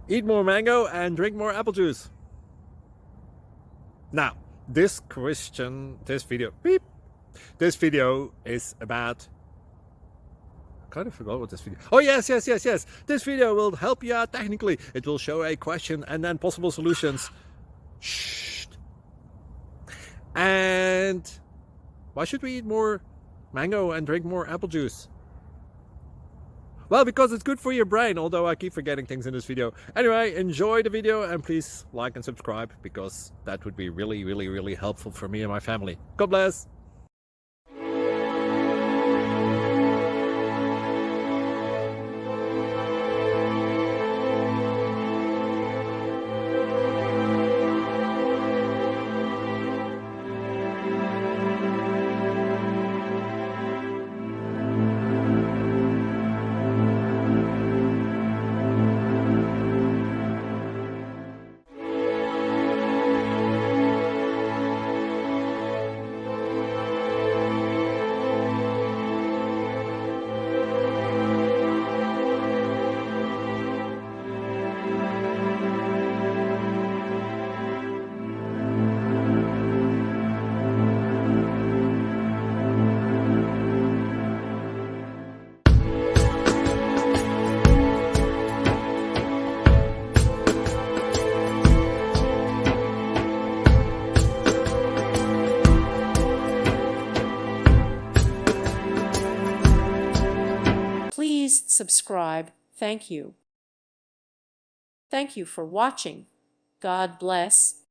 Eat more mango and drink more apple juice. Now, this video is about, I kind of forgot what this video. Oh, yes. This video will help you out technically. It will show a question and then possible solutions. Shh. And why should we eat more mango and drink more apple juice? Well, because it's good for your brain, although I keep forgetting things in this video. Anyway, enjoy the video and please like and subscribe, because that would be really helpful for me and my family. God bless! Please subscribe. Thank you. Thank you for watching. God bless.